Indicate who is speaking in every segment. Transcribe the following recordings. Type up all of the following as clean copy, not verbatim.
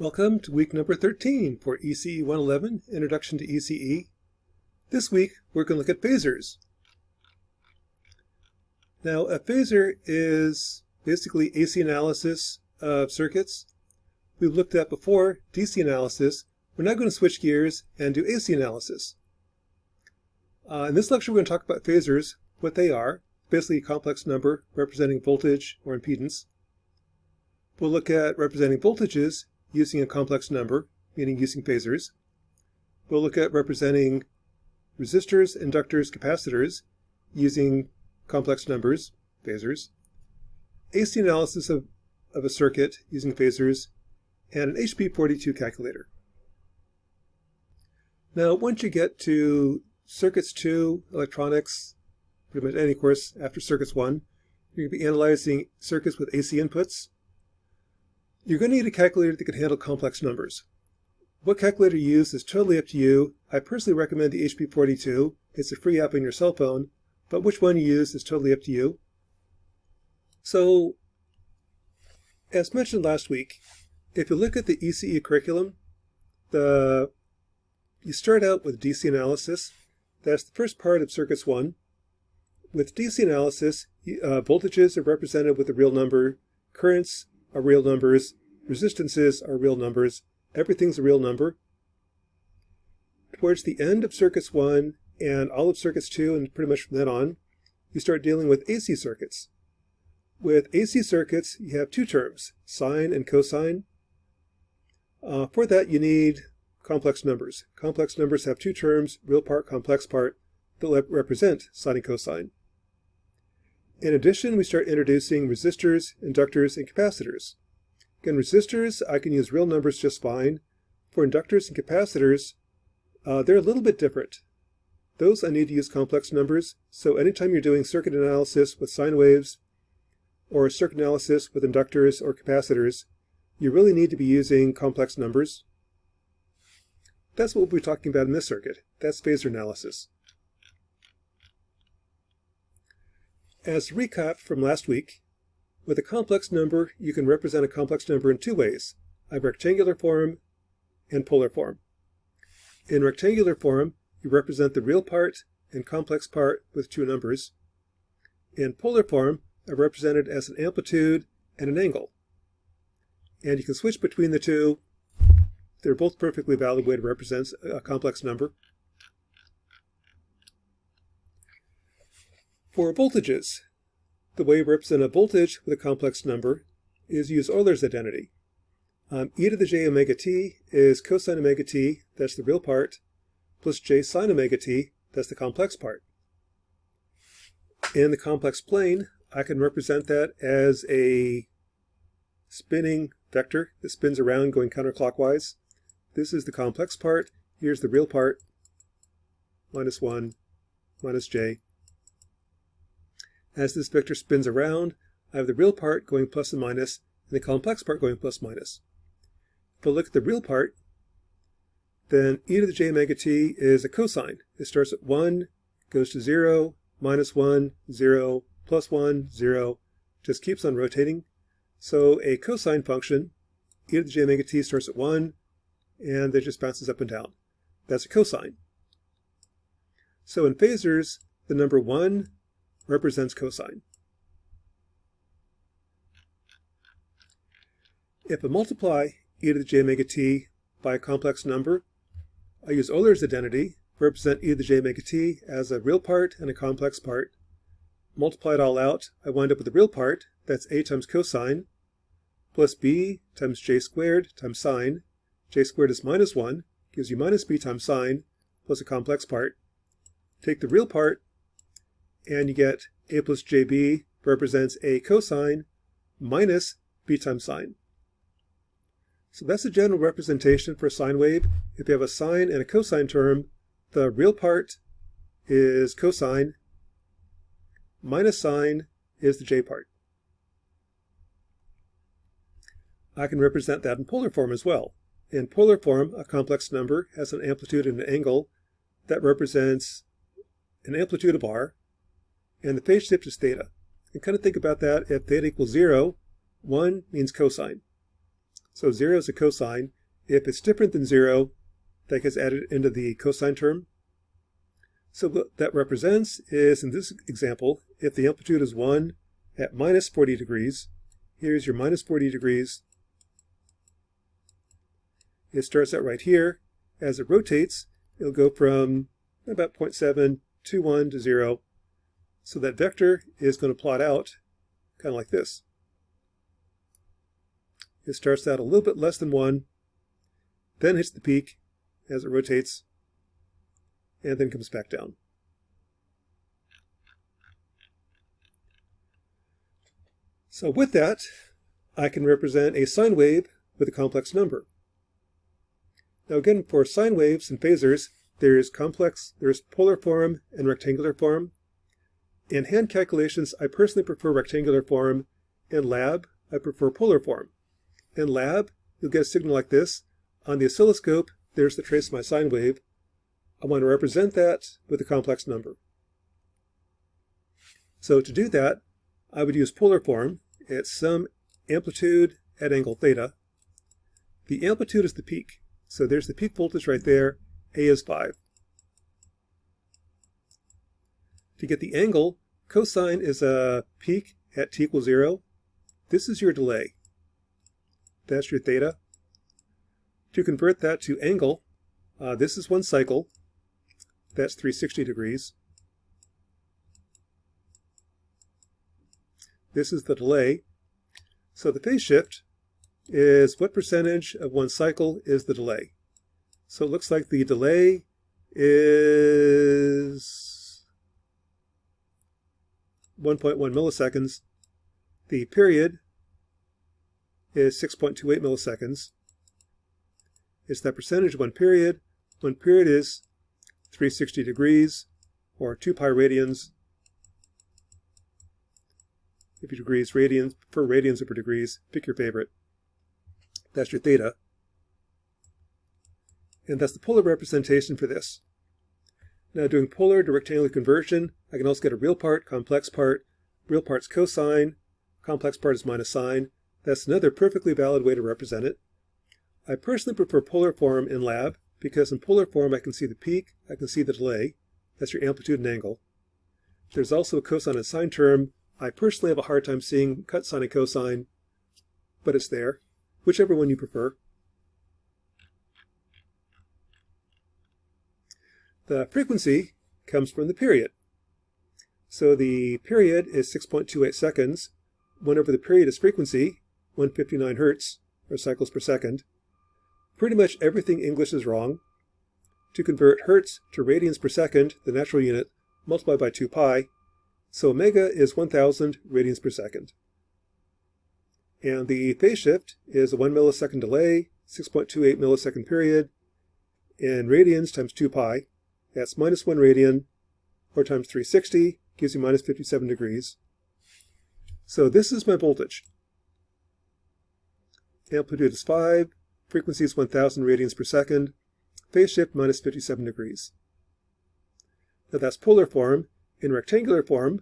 Speaker 1: Welcome to week number 13 for ECE 111, Introduction to ECE. This week, we're going to look at phasors. Now, a phasor is basically AC analysis of circuits. We've looked at before DC analysis. We're now going to switch gears and do AC analysis. In this lecture, we're going to talk about phasors, what they are, basically a complex number representing voltage or impedance. We'll look at representing voltages using a complex number, meaning using phasors. We'll look at representing resistors, inductors, capacitors using complex numbers, phasors. AC analysis of a circuit using phasors, and an HP42 calculator. Now, once you get to circuits 2, electronics, pretty much any course after circuits 1, you're going to be analyzing circuits with AC inputs. You're going to need a calculator that can handle complex numbers. What calculator you use is totally up to you. I personally recommend the HP42. It's a free app on your cell phone, but which one you use is totally up to you. So, as mentioned last week, if you look at the ECE curriculum, you start out with DC analysis. That's the first part of circuits 1. With DC analysis, voltages are represented with a real number, currents are real numbers, resistances are real numbers, everything's a real number. Towards the end of circuits 1 and all of circuits 2 and pretty much from then on, you start dealing with AC circuits. With AC circuits, you have two terms, sine and cosine. For that, you need complex numbers. Complex numbers have two terms, real part, complex part, that represent sine and cosine. In addition, we start introducing resistors, inductors, and capacitors. Again, resistors, I can use real numbers just fine. For inductors and capacitors, they're a little bit different. Those I need to use complex numbers, so anytime you're doing circuit analysis with sine waves, or circuit analysis with inductors or capacitors, you really need to be using complex numbers. That's what we'll be talking about in this circuit. That's phasor analysis. As a recap from last week, with a complex number, you can represent a complex number in two ways, a rectangular form and polar form. In rectangular form, you represent the real part and complex part with two numbers. In polar form, are represented as an amplitude and an angle. And you can switch between the two. They're both perfectly valid way to represent a complex number. For voltages, the way you represent a voltage with a complex number is use Euler's identity. E to the j omega t is cosine omega t, that's the real part, plus j sine omega t, that's the complex part. In the complex plane, I can represent that as a spinning vector that spins around going counterclockwise. This is the complex part. Here's the real part, minus 1, minus j. As this vector spins around, I have the real part going plus and minus, and the complex part going plus minus. If I look at the real part, then e to the j omega t is a cosine. It starts at 1, goes to 0, minus 1, 0, plus 1, 0, just keeps on rotating. So a cosine function, e to the j omega t starts at 1, and it just bounces up and down. That's a cosine. So in phasors, the number 1 represents cosine. If I multiply e to the j omega t by a complex number, I use Euler's identity, represent e to the j omega t as a real part and a complex part. Multiply it all out, I wind up with the real part, that's a times cosine, plus b times j squared times sine. J squared is minus 1, gives you minus b times sine, plus a complex part. Take the real part, and you get a plus jb represents a cosine minus b times sine. So that's a general representation for a sine wave. If you have a sine and a cosine term, the real part is cosine, minus sine is the j part. I can represent that in polar form as well. In polar form, a complex number has an amplitude and an angle that represents an amplitude of r, and the phase shift is theta. And kind of think about that. If theta equals 0, 1 means cosine. So 0 is a cosine. If it's different than 0, that gets added into the cosine term. So what that represents is, in this example, if the amplitude is 1 at minus 40 degrees, here's your minus 40 degrees. It starts out right here. As it rotates, it'll go from about 0.7 to 1 to 0. So that vector is going to plot out kind of like this. It starts out a little bit less than 1, then hits the peak as it rotates, and then comes back down. So with that, I can represent a sine wave with a complex number. Now again, for sine waves and phasors, there's polar form and rectangular form. In hand calculations, I personally prefer rectangular form. In lab, I prefer polar form. In lab, you'll get a signal like this. On the oscilloscope, there's the trace of my sine wave. I want to represent that with a complex number. So to do that, I would use polar form. It's some amplitude at angle theta. The amplitude is the peak. So there's the peak voltage right there. A is 5. To get the angle, cosine is a peak at t equals 0. This is your delay. That's your theta. To convert that to angle, this is 1 cycle. That's 360 degrees. This is the delay. So the phase shift is what percentage of 1 cycle is the delay. So it looks like the delay is 1.1 milliseconds. The period is 6.28 milliseconds. It's that percentage of 1 period. 1 period is 360 degrees, or 2 pi radians. If your degree is radians, per radians over degrees, pick your favorite. That's your theta. And that's the polar representation for this. Now doing polar to rectangular conversion, I can also get a real part, complex part. Real part's cosine, complex part is minus sine. That's another perfectly valid way to represent it. I personally prefer polar form in lab because in polar form I can see the peak, I can see the delay. That's your amplitude and angle. There's also a cosine and sine term. I personally have a hard time seeing cut sine and cosine, but it's there. Whichever one you prefer. The frequency comes from the period. So the period is 6.28 seconds. 1 over the period is frequency, 159 hertz, or cycles per second. Pretty much everything English is wrong. To convert hertz to radians per second, the natural unit, multiply by 2 pi. So omega is 1000 radians per second. And the phase shift is a 1 millisecond delay, 6.28 millisecond period, in radians times 2 pi. That's minus 1 radian, or times 360, gives you minus 57 degrees. So this is my voltage. Amplitude is 5, frequency is 1000 radians per second, phase shift minus 57 degrees. Now that's polar form. In rectangular form,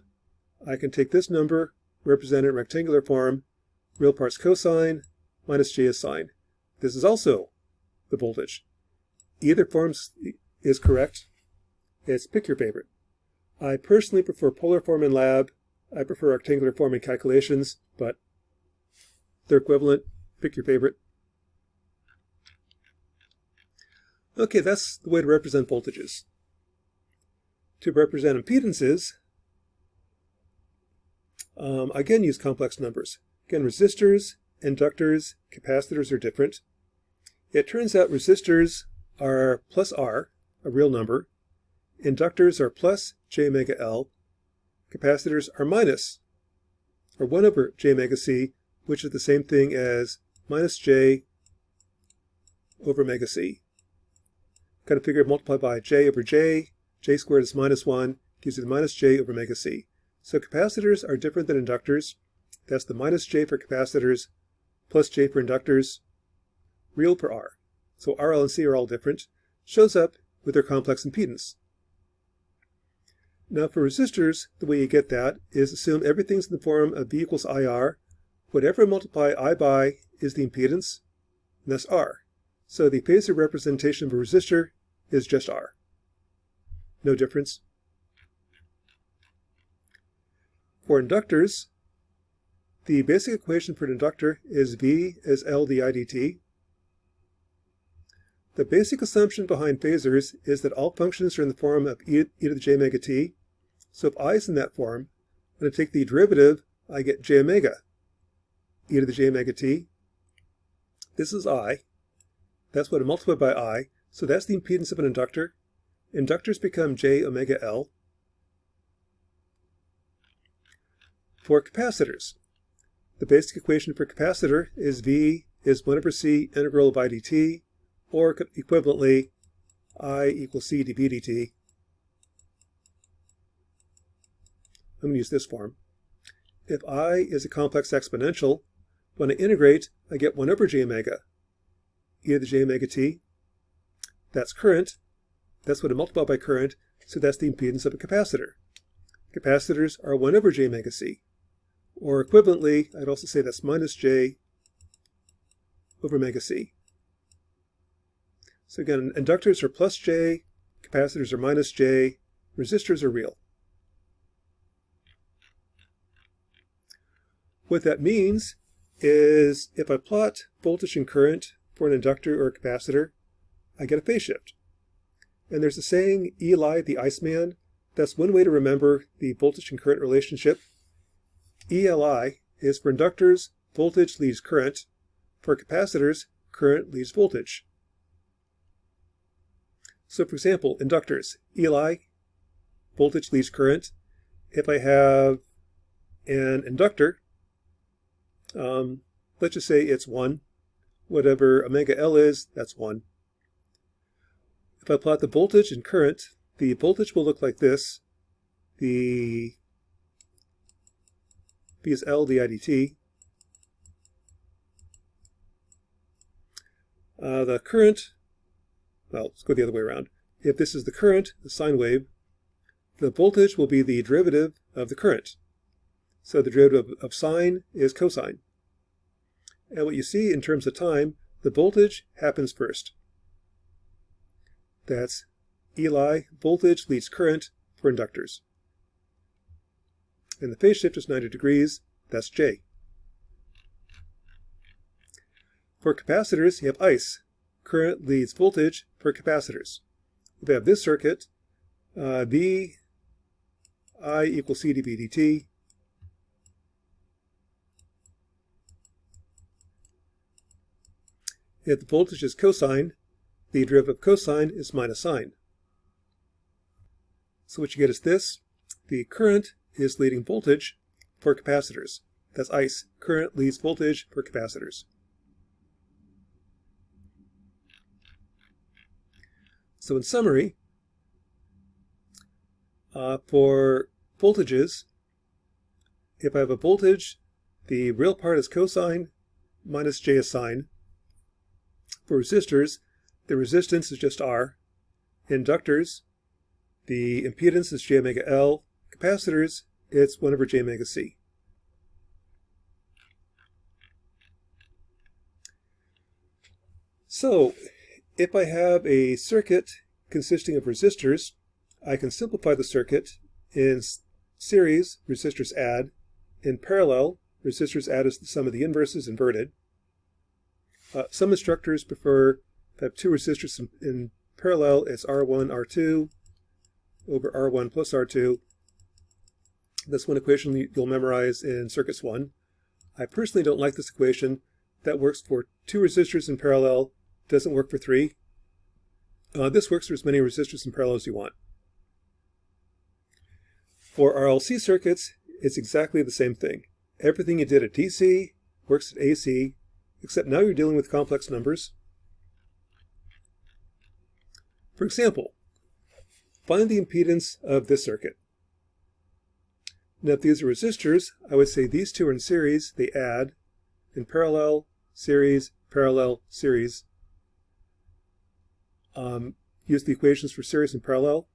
Speaker 1: I can take this number, represent it in rectangular form, real part's cosine, minus j is sine. This is also the voltage. Either form is correct. It's pick your favorite. I personally prefer polar form in lab. I prefer rectangular form in calculations, but they're equivalent. Pick your favorite. Okay, that's the way to represent voltages. To represent impedances, again use complex numbers. Again, resistors, inductors, capacitors are different. It turns out resistors are plus R, a real number. Inductors are plus j omega L. Capacitors are minus, or 1 over j omega C, which is the same thing as minus j over omega C. Got to figure multiply by j over j. J squared is minus 1, gives you the minus j over omega C. So capacitors are different than inductors. That's the minus j for capacitors, plus j for inductors, real per R. So RL and C are all different. Shows up with their complex impedance. Now for resistors, the way you get that is assume everything's in the form of V equals IR. Whatever I multiply I by is the impedance. and that's R. So the phasor representation of a resistor is just R. No difference. For inductors, the basic equation for an inductor is V is L di dt. The basic assumption behind phasors is that all functions are in the form of e to the j omega t. So if I is in that form, when I take the derivative, I get j omega e to the j omega t. This is I. That's what I multiply by I. So that's the impedance of an inductor. Inductors become j omega L. For capacitors, the basic equation for capacitor is V is 1 over C integral of I dt, or equivalently, I equals C dV dt. I'm going to use this form. If I is a complex exponential, when I integrate, I get 1 over j omega, e to the j omega t. That's current. That's what I multiply by current, so that's the impedance of a capacitor. Capacitors are 1 over j omega c. Or equivalently, I'd also say that's minus j over omega c. So again, inductors are plus j, capacitors are minus j, resistors are real. What that means is if I plot voltage and current for an inductor or a capacitor, I get a phase shift. And there's a saying, Eli the Iceman. That's one way to remember the voltage and current relationship. ELI is for inductors, voltage leads current. For capacitors, current leads voltage. So for example, inductors, Eli, voltage leads current. If I have an inductor, let's just say it's 1. Whatever omega L is, that's 1. If I plot the voltage and current, the voltage will look like this. The V is L di dt. The current, well, let's go the other way around. If this is the current, the sine wave, the voltage will be the derivative of the current. So the derivative of sine is cosine. And what you see in terms of time, the voltage happens first. That's Eli, voltage leads current for inductors. And the phase shift is 90 degrees, that's J. For capacitors, you have ICE, current leads voltage for capacitors. If I have this circuit, V I equals C dV dt. If the voltage is cosine, the derivative of cosine is minus sine. So what you get is this. The current is leading voltage for capacitors. That's ICE, current leads voltage for capacitors. So in summary, for voltages, if I have a voltage, the real part is cosine, minus J is sine. For resistors, the resistance is just R. Inductors, the impedance is J omega L. Capacitors, it's 1 over J omega C. So, if I have a circuit consisting of resistors, I can simplify the circuit. In series, resistors add. In parallel, resistors add as the sum of the inverses inverted. Some instructors prefer, if I have two resistors in parallel, it's R1, R2 over R1 plus R2. That's one equation you'll memorize in Circuits 1. I personally don't like this equation. That works for 2 resistors in parallel, doesn't work for 3. This works for as many resistors in parallel as you want. For RLC circuits, it's exactly the same thing. Everything you did at DC works at AC, except now you're dealing with complex numbers. For example, find the impedance of this circuit. Now, if these are resistors, I would say these two are in series, they add. In parallel, series, parallel, series. Use the equations for series and parallel.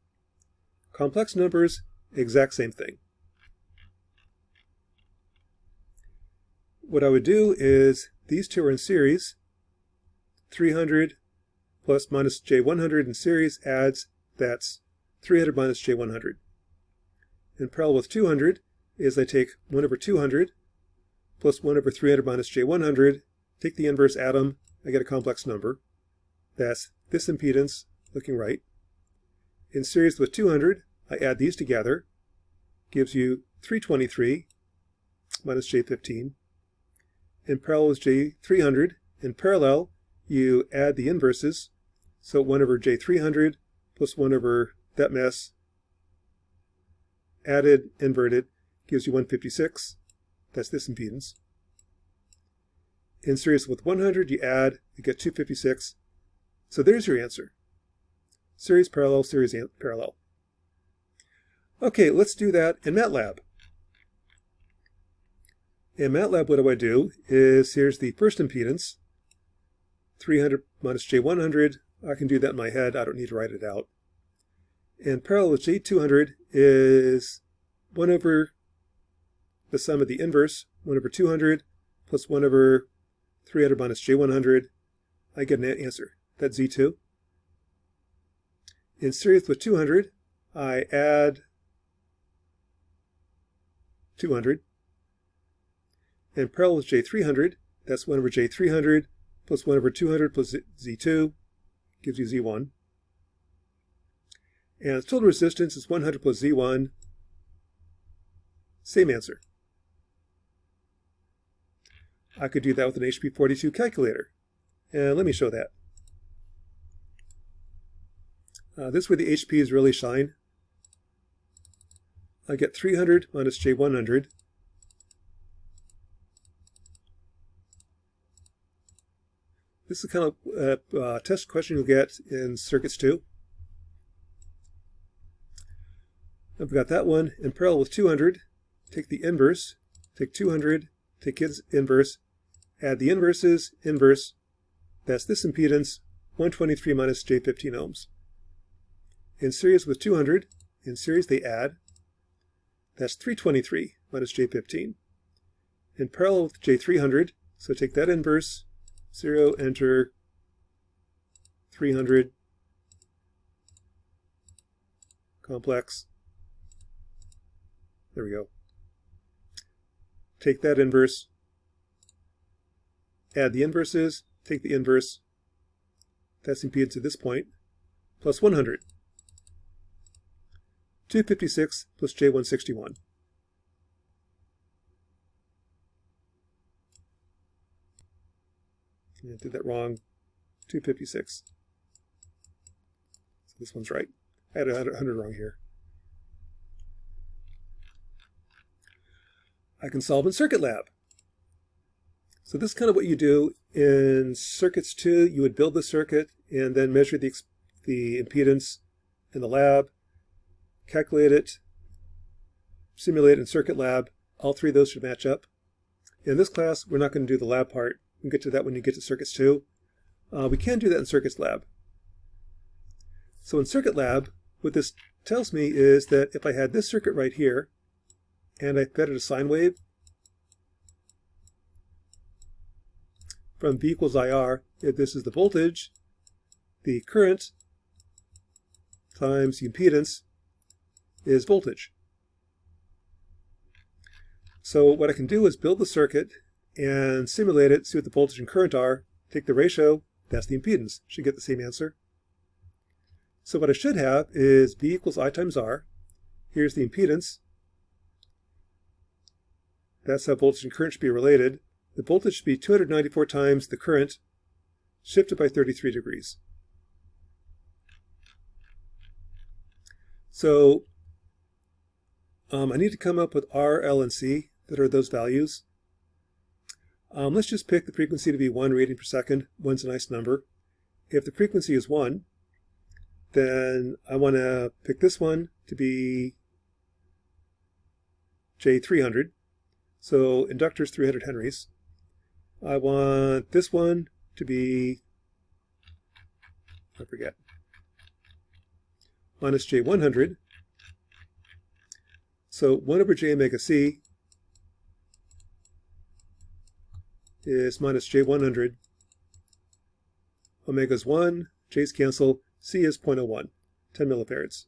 Speaker 1: Complex numbers, exact same thing. What I would do is, these two are in series. 300 plus minus J100 in series adds, that's 300 minus J100. In parallel with 200 is I take 1 over 200 plus 1 over 300 minus J100, take the inverse, add them, I get a complex number. That's this impedance, looking right. In series with 200, I add these together, gives you 323 minus J15. In parallel with J300, in parallel, you add the inverses, so 1 over J300 plus 1 over that mess, added, inverted, gives you 156. That's this impedance. In series with 100, you add, you get 256. So there's your answer. Series, parallel, series, parallel. Okay, let's do that in MATLAB. In MATLAB, what do? Is here's the first impedance, 300 minus J100. I can do that in my head. I don't need to write it out. And parallel with J200 is 1 over the sum of the inverse, 1 over 200 plus 1 over 300 minus J100. I get an answer. That's Z2. In series with 200, I add 200. And parallel with J300, that's 1 over J300 plus 1 over 200 plus Z2 gives you Z1. And total resistance is 100 plus Z1. Same answer. I could do that with an HP42 calculator. And let me show that. This is where the HPs really shine. I get 300 minus J100. This is the kind of test question you'll get in Circuits 2. I've got that one in parallel with 200. Take the inverse, take 200, take its inverse, add the inverses, inverse. That's this impedance, 123 minus J15 ohms. In series with 200, in series they add. That's 323 minus J15. In parallel with J300, so take that inverse, 0, enter 300, complex. There we go. Take that inverse, add the inverses, take the inverse, that's impedance at this point, plus 100. 256 plus J161. I did that wrong. 256. So this one's right. I had 100 wrong here. I can solve in Circuit Lab. So this is kind of what you do in Circuits 2. You would build the circuit and then measure the impedance in the lab, calculate it, simulate it in Circuit Lab. All three of those should match up. In this class, we're not going to do the lab part. We can get to that when you get to Circuits 2. We can do that in Circuits Lab. So in Circuit Lab, what this tells me is that if I had this circuit right here, and I fed it a sine wave from V equals IR, if this is the voltage, the current times the impedance is voltage. So what I can do is build the circuit and simulate it, see what the voltage and current are, take the ratio, that's the impedance. Should get the same answer. So what I should have is V equals I times R. Here's the impedance. That's how voltage and current should be related. The voltage should be 294 times the current, shifted by 33 degrees. So I need to come up with R, L, and C that are those values. Let's just pick the frequency to be 1 radian per second. 1's a nice number. If the frequency is 1, then I want to pick this one to be J300. So inductors 300 henries. I want this one to be, I forget, minus J100. So 1 over J omega C is minus J100 omega is 1, J's cancel, C is 0.01, 10 millifarads.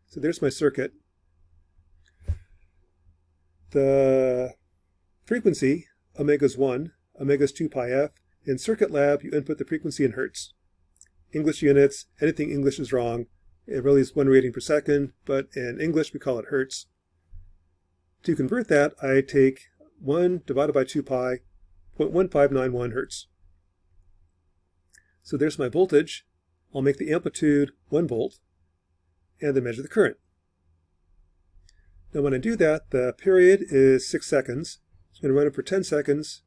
Speaker 1: So there's my circuit. The frequency, omega is 1, omega is 2 pi f. In Circuit Lab, you input the frequency in hertz. English units, anything English is wrong. It really is 1 radian per second, but in English we call it hertz. To convert that, I take 1 divided by 2 pi, 0.1591 hertz. So there's my voltage. I'll make the amplitude 1 volt, and then measure the current. Now when I do that, the period is 6 seconds. I'm going to run it for 10 seconds,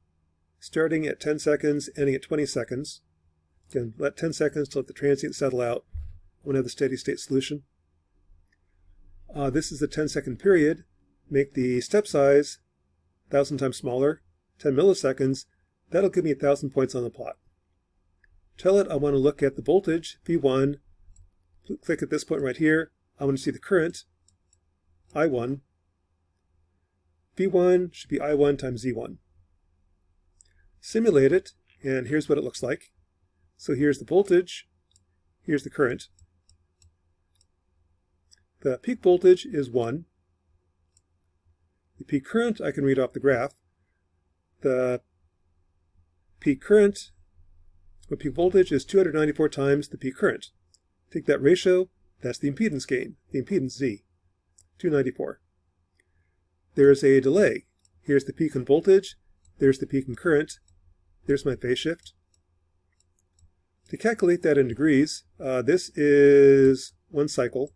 Speaker 1: starting at 10 seconds, ending at 20 seconds. Again, let 10 seconds to let the transient settle out. I'm going to have the steady state solution. This is the 10-second period. Make the step size 1,000 times smaller, 10 milliseconds. That'll give me 1,000 points on the plot. Tell it I want to look at the voltage, V1. Click at this point right here. I want to see the current, I1. V1 should be I1 times Z1. Simulate it, and here's what it looks like. So here's the voltage, here's the current. The peak voltage is 1. The peak current I can read off the graph. The peak current, or peak voltage, is 294 times the peak current. Take that ratio, that's the impedance gain, the impedance Z, 294. There is a delay. Here's the peak in voltage, there's the peak in current, there's my phase shift. To calculate that in degrees, this is 1 cycle.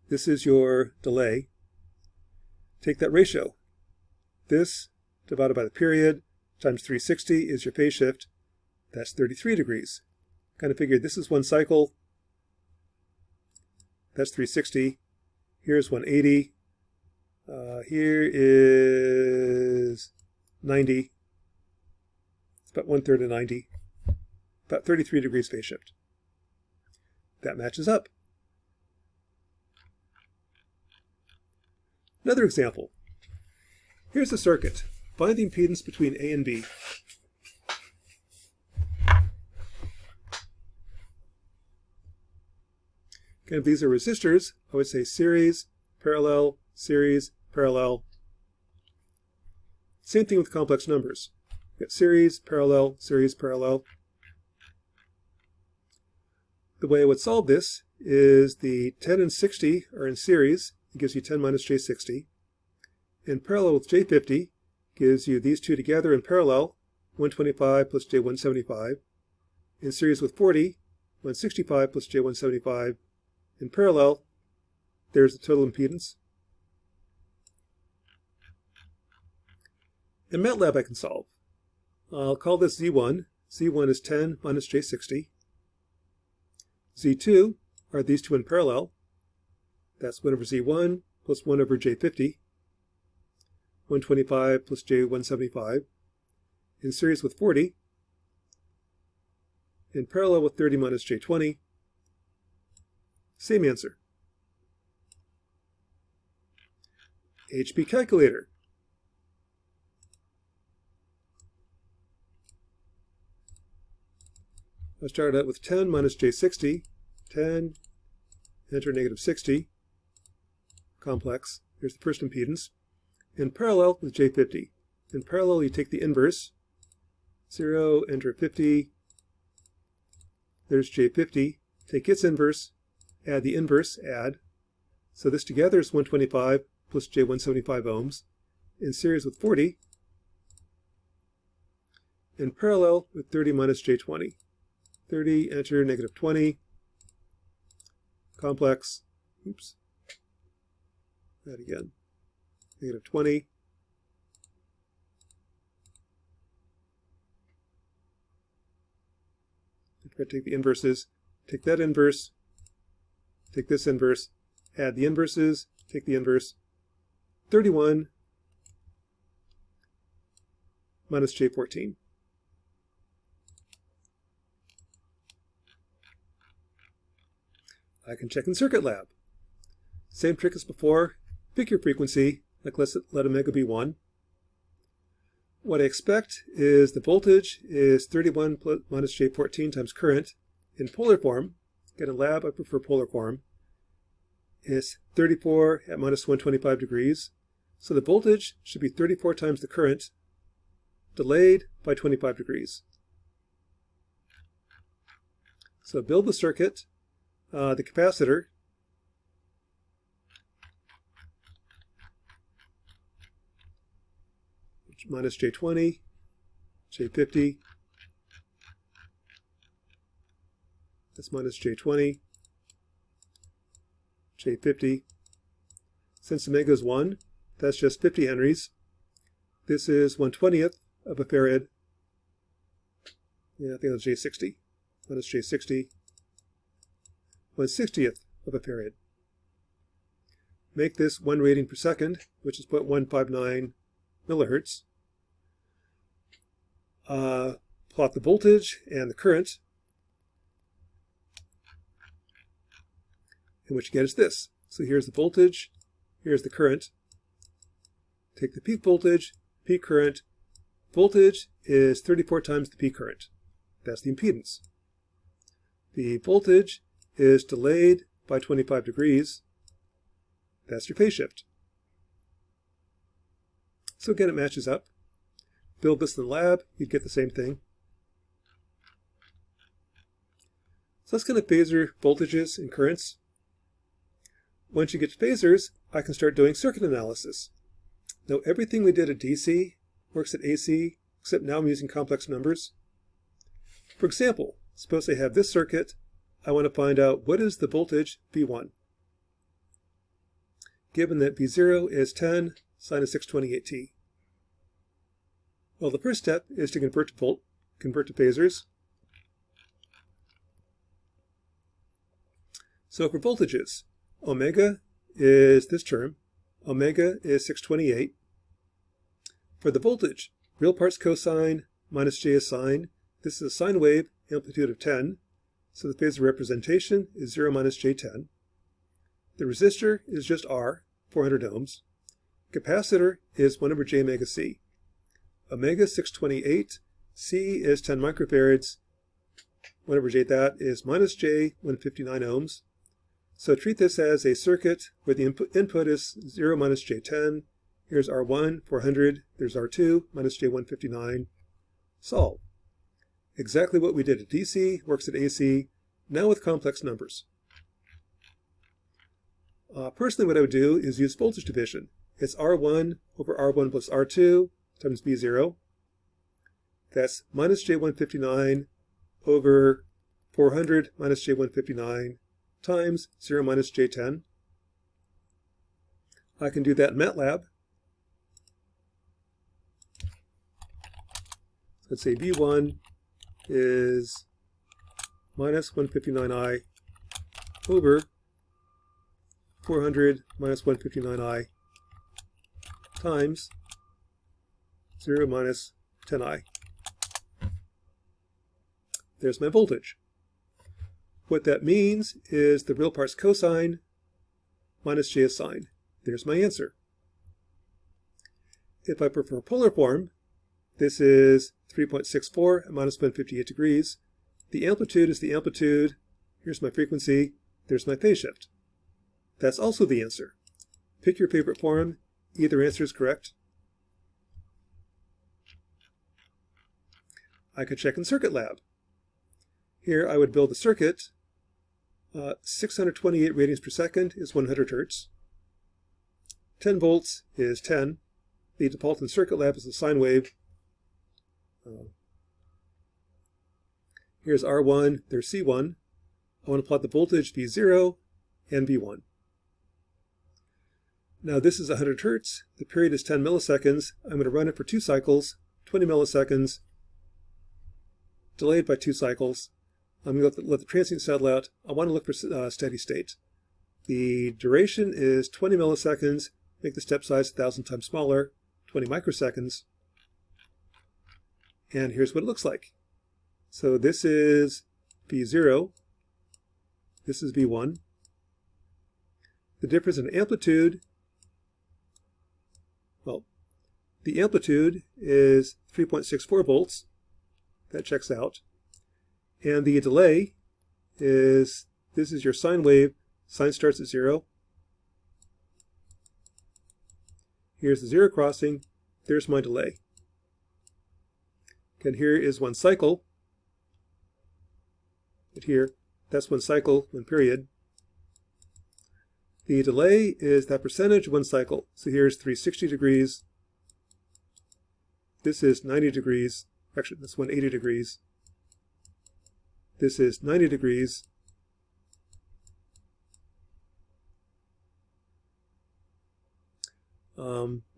Speaker 1: This is your delay. Take that ratio. This divided by the period times 360 is your phase shift. That's 33 degrees. Kind of figured this is 1 cycle. That's 360. Here's 180. Here is 90. It's about 1/3 of 90. About 33 degrees phase shift. That matches up. Another example. Here's the circuit. Find the impedance between A and B. Okay, if these are resistors, I would say series, parallel, series, parallel. Same thing with complex numbers. We've got series, parallel, series, parallel. The way I would solve this is the 10 and 60 are in series. It gives you 10 minus J60. And parallel with J50 gives you these two together in parallel, 125 plus J175. In series with 40, 165 plus J175. In parallel, there's the total impedance. In MATLAB I can solve. I'll call this Z1. Z1 is 10 minus J60. Z2 are these two in parallel. That's 1 over Z1 plus 1 over J50. 125 plus J175. In series with 40. In parallel with 30 minus J20. Same answer. HP calculator. I started out with 10 minus J60. 10, enter negative 60. Complex. Here's the first impedance. In parallel with J50. In parallel, you take the inverse. 0, enter 50. There's J50. Take its inverse. Add the inverse, add. So this together is 125 plus J175 ohms. In series with 40. In parallel with 30 minus J20. 30, enter negative 20. Complex. Oops. That again. Negative 20. I forgot to take the inverses. Take that inverse. Take this inverse. Add the inverses. Take the inverse. 31 minus J14. I can check in Circuit Lab. Same trick as before. Pick your frequency, like let omega be 1. What I expect is the voltage is 31 minus J14 times current. In polar form, get a lab, I prefer polar form, is 34 at minus 125 degrees. So the voltage should be 34 times the current, delayed by 25 degrees. So build the circuit, the capacitor, minus J20, J50, that's minus J20, J50. Since omega is 1, that's just 50 henries. This is 1/20th of a farad. Yeah, I think that's J60. Minus J60. 1/60th of a farad. Make this 1 radian per second, which is 0.159 millihertz. Plot the voltage and the current. And what you get is this. So here's the voltage, here's the current. Take the peak voltage, peak current. Voltage is 34 times the peak current. That's the impedance. The voltage is delayed by 25 degrees. That's your phase shift. So again, it matches up. Build this in the lab, you'd get the same thing. So let's get a phasor voltages and currents. Once you get to phasors, I can start doing circuit analysis. Now everything we did at DC works at AC, except now I'm using complex numbers. For example, suppose I have this circuit. I want to find out what is the voltage V1. Given that V0 is 10 sine of 628t. Well, the first step is to convert to phasors. So for voltages, omega is this term. Omega is 628. For the voltage, real parts cosine minus j is sine. This is a sine wave, amplitude of 10. So the phasor representation is 0 minus j10. The resistor is just R, 400 ohms. Capacitor is 1 over j omega c. Omega 628, C is 10 microfarads. 1 over j that is minus j 159 ohms. So treat this as a circuit where the input is 0 minus j10. Here's R1, 400. There's R2, minus j159. Solve. Exactly what we did at DC works at AC, now with complex numbers. Personally, what I would do is use voltage division. It's R1 over R1 plus R2 times V0. That's minus j159 over 400 minus j159 times 0 minus j10. I can do that in MATLAB. Let's say V1 is minus 159i over 400 minus 159i times 0 minus 10i. There's my voltage. What that means is the real part's cosine minus j is sine. There's my answer. If I prefer polar form, this is 3.64 at minus 158 degrees. The amplitude is the amplitude. Here's my frequency. There's my phase shift. That's also the answer. Pick your favorite form. Either answer is correct. I could check in Circuit Lab. Here I would build a circuit. 628 radians per second is 100 hertz. 10 volts is 10. The default in Circuit Lab is a sine wave. Here's R1, there's C1. I want to plot the voltage V0 and V1. Now this is 100 hertz. The period is 10 milliseconds. I'm going to run it for 2 cycles, 20 milliseconds, delayed by 2 cycles. I'm going to let the transient settle out. I want to look for steady state. The duration is 20 milliseconds. Make the step size 1,000 times smaller, 20 microseconds. And here's what it looks like. So this is V0. This is V1. The difference in amplitude, well, The amplitude is 3.64 volts. That checks out. And the delay is, this is your sine wave. Sine starts at 0. Here's the 0 crossing. There's my delay. Again, here is 1 cycle. But here, that's 1 cycle, 1 period. The delay is that percentage of 1 cycle. So here's 360 degrees. This is 90 degrees. Actually, this 180 degrees. This is 90 degrees.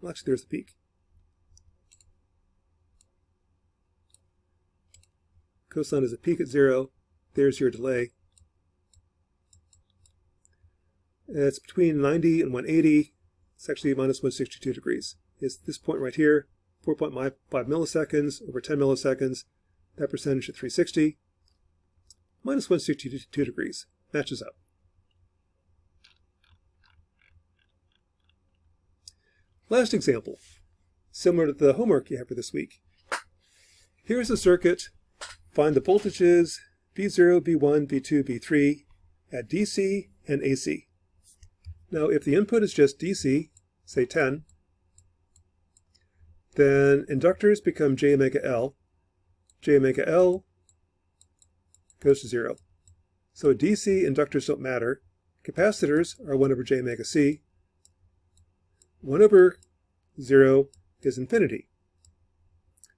Speaker 1: Actually, there's the peak. Cosine is a peak at 0. There's your delay. It's between 90 and 180. It's actually minus 162 degrees. It's this point right here, 4.5 milliseconds over 10 milliseconds. That percentage at 360. Minus 162 degrees. Matches up. Last example, similar to the homework you have for this week. Here's a circuit. Find the voltages V0, V1, V2, V3 at DC and AC. Now, if the input is just DC, say 10, then inductors become J omega L. J omega L goes to 0. So at DC, inductors don't matter. Capacitors are 1 over J omega C. 1 over 0 is infinity.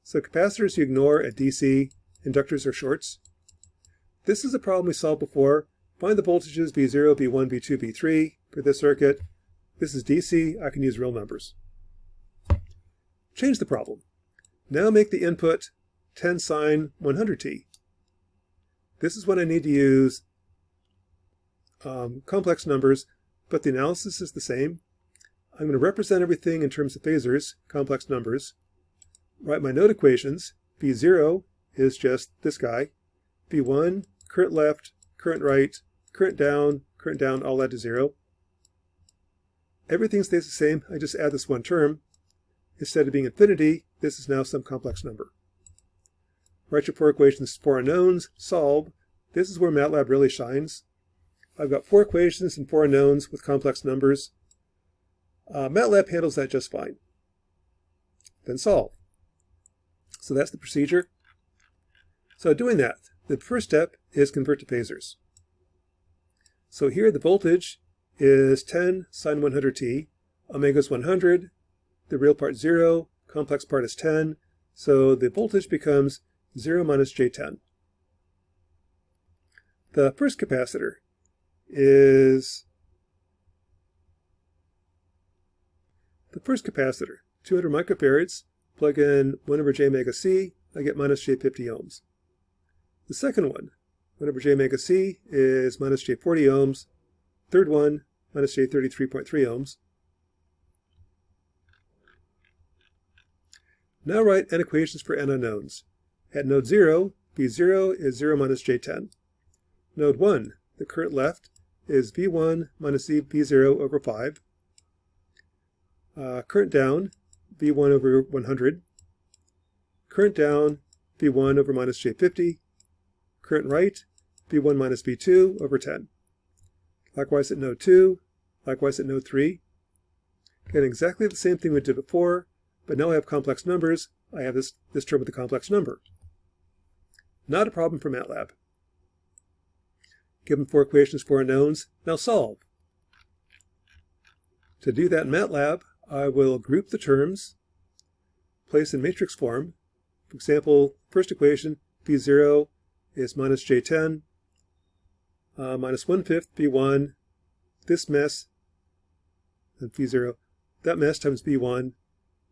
Speaker 1: So capacitors you ignore at DC, inductors are shorts. This is a problem we solved before. Find the voltages V0, V1, V2, V3 for this circuit. This is DC. I can use real numbers. Change the problem. Now make the input 10 sine 100t. This is when I need to use complex numbers, but the analysis is the same. I'm going to represent everything in terms of phasors, complex numbers. Write my node equations. V0 is just this guy. V1, current left, current right, current down, all add to 0. Everything stays the same. I just add this one term. Instead of being infinity, this is now some complex number. Write your 4 equations, 4 unknowns, solve. This is where MATLAB really shines. I've got 4 equations and 4 unknowns with complex numbers. MATLAB handles that just fine. Then solve. So that's the procedure. So doing that, the first step is convert to phasors. So here the voltage is 10 sine 100t. Omega is 100. The real part 0. Complex part is 10. So the voltage becomes 0 minus J10. The first capacitor is 200 microfarads. Plug in 1 over J omega C. I get minus J50 ohms. The second one, 1 over J omega C, is minus J40 ohms. Third one, minus J33.3 ohms. Now write n equations for n unknowns. At node 0, V0 is 0 minus J10. Node 1, the current left, is V1 minus V0 over 5. Current down, V1 over 100. Current down, V1 over minus J50. Current right, V1 minus V2 over 10. Likewise at node 2, likewise at node 3. Again, exactly the same thing we did before, but now I have complex numbers. I have this term with a complex number. Not a problem for MATLAB. Given 4 equations, 4 unknowns, now solve. To do that in MATLAB, I will group the terms, place in matrix form. For example, first equation, V0 is minus J10, minus 1/5 V1, this mess, and V0, that mess times V1,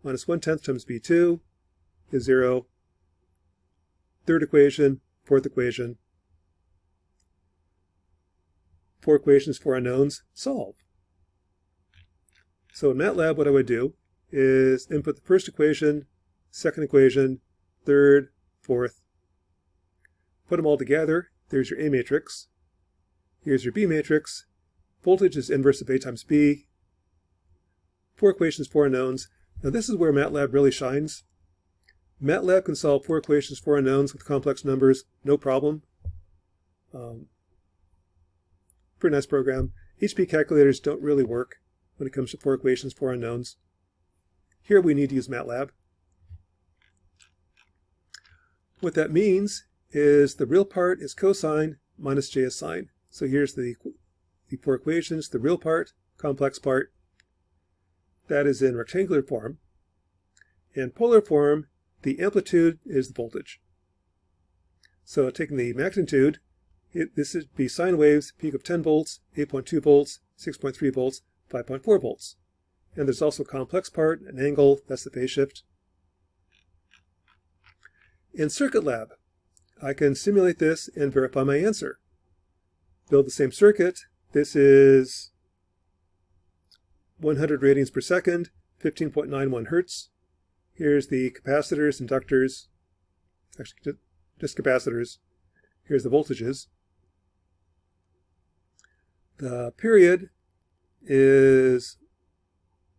Speaker 1: minus 1/10 times V2 is 0. Third equation, fourth equation, 4 equations, 4 unknowns, solve. So in MATLAB, what I would do is input the first equation, second equation, third, fourth. Put them all together. There's your A matrix. Here's your B matrix. Voltage is inverse of A times B. 4 equations, 4 unknowns. Now this is where MATLAB really shines. MATLAB can solve 4 equations for unknowns with complex numbers, no problem. Pretty nice program. HP calculators don't really work when it comes to 4 equations for unknowns. Here we need to use MATLAB. What that means is the real part is cosine minus j is sine. So here's the 4 equations, the real part, complex part. That is in rectangular form. In polar form, the amplitude is the voltage. So taking the magnitude, this would be sine waves, peak of 10 volts, 8.2 volts, 6.3 volts, 5.4 volts. And there's also a complex part, an angle, that's the phase shift. In CircuitLab, I can simulate this and verify my answer. Build the same circuit. This is 100 radians per second, 15.91 hertz. Here's the capacitors, inductors, actually just capacitors. Here's the voltages. The period is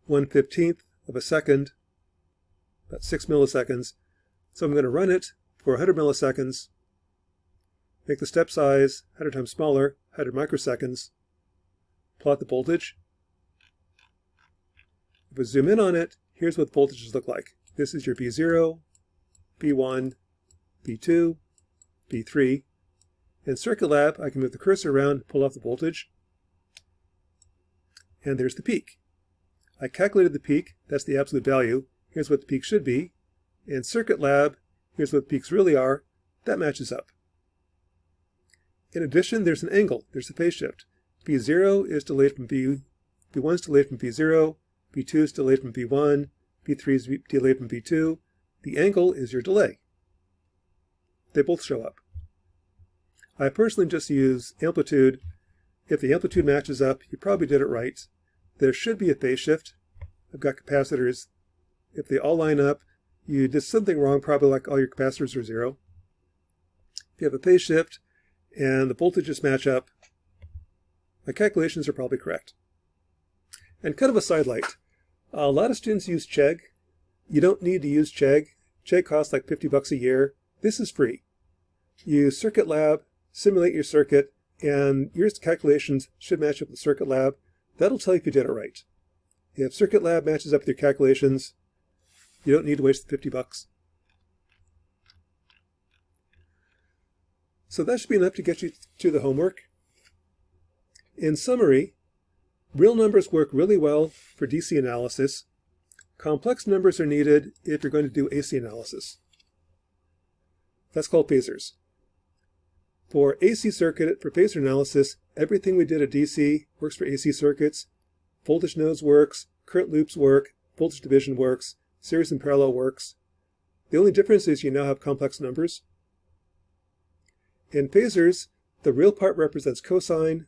Speaker 1: 1/15 of a second, about 6 milliseconds. So I'm going to run it for 100 milliseconds, make the step size 100 times smaller, 100 microseconds, plot the voltage. If we zoom in on it, here's what voltages look like. This is your V0, V1, V2, V3. In CircuitLab, I can move the cursor around, pull off the voltage, and there's the peak. I calculated the peak, that's the absolute value. Here's what the peak should be. In CircuitLab, here's what the peaks really are. That matches up. In addition, there's an angle, there's a phase shift. V0 is delayed from V1 is delayed from V0, V2 is delayed from V1, V3 is delayed from V2. The angle is your delay. They both show up. I personally just use amplitude. If the amplitude matches up, you probably did it right. There should be a phase shift. I've got capacitors. If they all line up, you did something wrong, probably like all your capacitors are 0. If you have a phase shift and the voltages match up, my calculations are probably correct. And kind of a sidelight. A lot of students use Chegg. You don't need to use Chegg. Chegg costs like $50 a year. This is free. Use CircuitLab, simulate your circuit, and your calculations should match up with CircuitLab. That'll tell you if you did it right. If CircuitLab matches up with your calculations, you don't need to waste the $50. So that should be enough to get you to the homework. In summary, real numbers work really well for DC analysis. Complex numbers are needed if you're going to do AC analysis. That's called phasors. For AC circuit, for phasor analysis, everything we did at DC works for AC circuits. Voltage nodes works, current loops work, voltage division works, series and parallel works. The only difference is you now have complex numbers. In phasors, the real part represents cosine,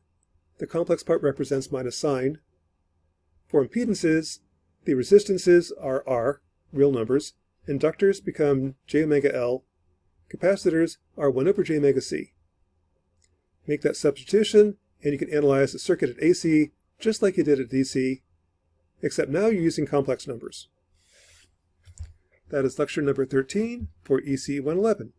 Speaker 1: the complex part represents minus sine. For impedances, the resistances are R, real numbers, inductors become j omega L, capacitors are 1 over j omega C. Make that substitution, and you can analyze the circuit at AC just like you did at DC, except now you're using complex numbers. That is lecture number 13 for ECE 111.